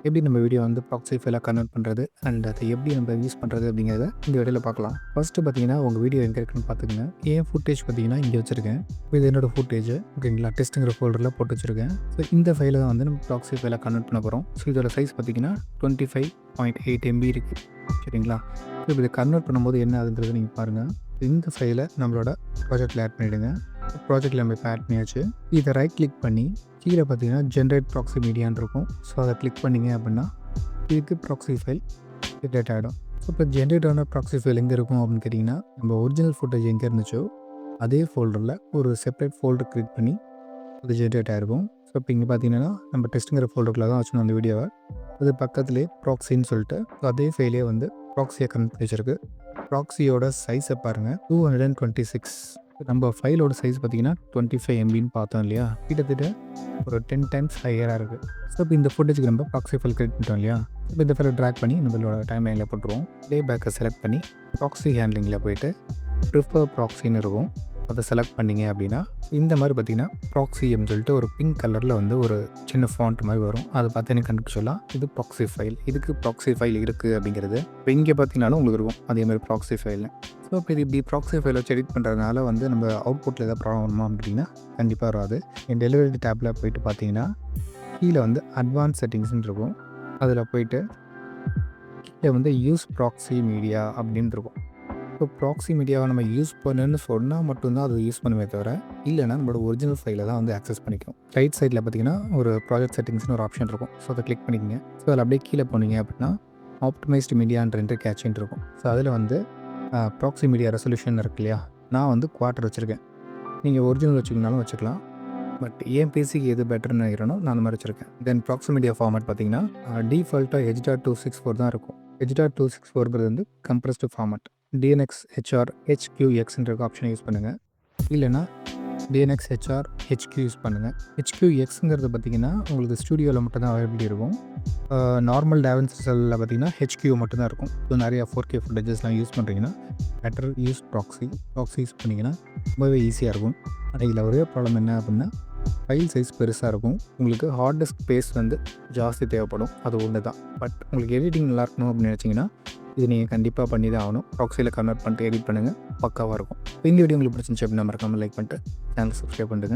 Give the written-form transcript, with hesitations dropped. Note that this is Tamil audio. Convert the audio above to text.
எப்படி நம்ம வீடியோ வந்து ப்ராக்ஸி ஃபைலாக கன்வெர்ட் பண்ணுறது அண்ட் அதை எப்படி நம்ம யூஸ் பண்ணுறது அப்படிங்கிறத இந்த வீடியோவில் பார்க்கலாம். ஃபர்ஸ்ட்டு பார்த்தீங்கன்னா உங்கள் வீடியோ எங்கே இருக்குன்னு பார்த்துக்கங்க. என் ஃபுட்டேஜ் பார்த்தீங்கன்னா இங்கே வச்சுருக்கேன். இது என்னோடய ஃபுட்டேஜ் ஓகேங்களா. டெஸ்ட்டுங்கிற ஃபோல்டரில் போட்டு வச்சுருக்கேன். ஸோ இந்த ஃபைலை தான் வந்து நம்ம ப்ராக்ஸி ஃபைலாக கன்வெர்ட் பண்ண போகிறோம். ஸோ இதோட சைஸ் பார்த்தீங்கன்னா 25.8 MB இருக்குது சரிங்களா. ஸோ இதை கன்வெர்ட் பண்ணும்போது என்ன ஆகுதுன்றது நீங்கள் பாருங்கள். இந்த ஃபைலை நம்மளோட ப்ராஜெக்டில் ஆட் பண்ணிவிடுங்க. ப்ராஜெக்டில் நம்ம இப்போ ஆட் பண்ணியாச்சு. இதை ரைட் கிளிக் பண்ணி கீழே பார்த்தீங்கன்னா ஜென்ரேட் ப்ராக்ஸி மீடியான்னு இருக்கும். ஸோ அதை கிளிக் பண்ணிங்க அப்படின்னா இதுக்கு ப்ராக்ஸி ஃபைல் ஜென்ரேட் ஆகிடும். ஸோ இப்போ ஜென்ரேட் ஆன ப்ராக்ஸி ஃபைல் எங்கே இருக்கும் அப்படின்னு கேட்டிங்கன்னா, நம்ம ஒரிஜினல் ஃபுட்டேஜ் எங்கே இருந்துச்சோ அதே ஃபோல்டரில் ஒரு செப்பரேட் ஃபோல்டர் கிரியேட் பண்ணி அது ஜென்ரேட் ஆகிருக்கும். ஸோ இப்போ இங்கே பார்த்தீங்கன்னா நம்ம டெஸ்ட்டுங்கிற ஃபோல்டருக்குள்ள தான் வச்சுருந்தோம் அந்த வீடியோவை. அது பக்கத்துலேயே ப்ராக்ஸின்னு சொல்லிட்டு அதே ஃபைலே வந்து ப்ராக்ஸியை கனெக்ட் பண்ணி வச்சிருக்கு. ப்ராக்ஸியோட சைஸை பாருங்கள் 226. நம்ம ஃபைலோட சைஸ் பார்த்தீங்கன்னா 25 MBன்னு பார்த்தோம் இல்லையா, கிட்டத்தட்ட ஒரு 10 டைம்ஸ் ஹையராக இருக்குது. ஸோ இப்போ இந்த ஃபுட்டேஜுக்கு நம்ம ப்ராக்ஸி ஃபைல் கிரியேட் பண்ணிட்டோம் இல்லையா. இப்போ இந்த ஃபைலை ட்ராக் பண்ணி நம்மளோட டைம் லைனில் போட்டுருவோம். ப்ளே பேக்கை செலக்ட் பண்ணி ப்ராக்ஸி ஹேண்ட்லிங்கில் போய்ட்டு ப்ரிஃபர் ப்ராக்ஸின்னு இருக்கும். அதை செலக்ட் பண்ணிங்க அப்படின்னா இந்த மாதிரி பார்த்தீங்கன்னா ப்ராக்ஸி அப்படின்னு சொல்லிட்டு ஒரு பிங்க் கலரில் வந்து ஒரு சின்ன ஃபாண்ட் மாதிரி வரும். அதை பார்த்து எனக்கு கண்டுபிடிச்சலாம் இது ப்ராக்ஸி ஃபைல். இதுக்கு ப்ராக்ஸி ஃபைல் இருக்குது அப்படிங்கிறது இப்போ இங்கே பார்த்தீங்கன்னாலும் உங்களுக்கு இருக்கும் அதேமாதிரி ப்ராக்ஸி ஃபைல். ஸோ இப்போ இது இப்படி ப்ராக்ஸி ஃபைலை வச்சு எடிட் பண்ணுறதுனால வந்து நம்ம அவுட்புட்டில் ஏதாவது ப்ராப்ளம் வருமா அப்படின்னா கண்டிப்பாக வராது. என் டெலிவரி டேப்பில் போய்ட்டு பார்த்தீங்கன்னா கீழே வந்து அட்வான்ஸ் செட்டிங்ஸ்ன்னு இருக்கும். அதில் போய்ட்டு கீழே வந்து யூஸ் ப்ராக்ஸி மீடியா அப்படின்னு இருக்கும். இப்போ ப்ராக்ஸி மீடியாவை நம்ம யூஸ் பண்ணுன்னு சொன்னால் மட்டும்தான் அது யூஸ் பண்ணுவே தவிர, இல்லைனா நம்மளோட ஒரிஜினல் ஃபைலை தான் வந்து ஆக்சஸ் பண்ணிக்கும். ரைட் சைடில் பார்த்தீங்கன்னா ஒரு ப்ராஜெக்ட் செட்டிங்ஸ்னு ஒரு ஆப்ஷன் இருக்கும். ஸோ அதை கிளிக் பண்ணிக்கங்க. ஸோ அதில் அப்படியே கீழே போனீங்க அப்படின்னா ஆப்டிமைஸ்டு மீடியான்ற கேட்சின்னு இருக்கும். ஸோ அதில் வந்து ப்ராக்ஸி மீடியா ரெசல்யூஷன் இருக்கு இல்லையா, நான் வந்து குவார்ட்டர் வச்சுருக்கேன். நீங்கள் ஒரிஜினல் வச்சுக்கினாலும் வச்சுக்கலாம். பட் என் பேசிக்கு எது பெட்டர்னு நினைக்கிறேனோ நான் அந்த மாதிரி வச்சுருக்கேன். தென் ப்ராக்ஸி மீடியா ஃபார்மேட் பார்த்தீங்கன்னா டிஃபால்ட்டாக H.264 தான் இருக்கும். H.264ங்கிறது வந்து கம்ப்ரஸ்டு ஃபார்மேட். DNX HR HQXன்ற ஆப்ஷனை யூஸ் பண்ணுங்கள். இல்லைனா DNX HR HQ யூஸ் பண்ணுங்கள். HQXங்கிறது பார்த்திங்கன்னா உங்களுக்கு ஸ்டூடியோவில் மட்டும் தான் அவைலபிலிட்டி இருக்கும். நார்மல் டாவின்சியில் பார்த்திங்கன்னா HQ மட்டும்தான் இருக்கும். ஸோ நிறையா 4K ஃபுட்டேஜஸ்லாம் யூஸ் பண்ணுறீங்கன்னா பெட்டர் யூஸ் ப்ராக்ஸி யூஸ் பண்ணிங்கன்னா ரொம்பவே ஈஸியாக இருக்கும். ஆனால் இதில் ஒரே ப்ராப்ளம் என்ன அப்படின்னா ஃபைல் சைஸ் பெருசாக இருக்கும். உங்களுக்கு ஹார்ட் டிஸ்க் ஸ்பேஸ் வந்து ஜாஸ்தி தேவைப்படும். அது ஒன்று தான். பட் உங்களுக்கு எடிட்டிங் நல்லா இருக்கணும் அப்படின்னு நினச்சிங்கன்னா இது நீங்கள் கண்டிப்பாக பண்ணி தான் ஆகணும். ப்ராக்ஸியில் கன்வெர்ட் பண்ணிட்டு எடிட் பண்ணுங்கள், பக்காவாக இருக்கும். இந்த வீடியோ உங்களுக்கு பிடிச்சிருந்துச்சு அப்படின்னா மறக்காமல் லைக் பண்ணிட்டு சேனல் சப்ஸ்கிரைப் பண்ணுங்கள்.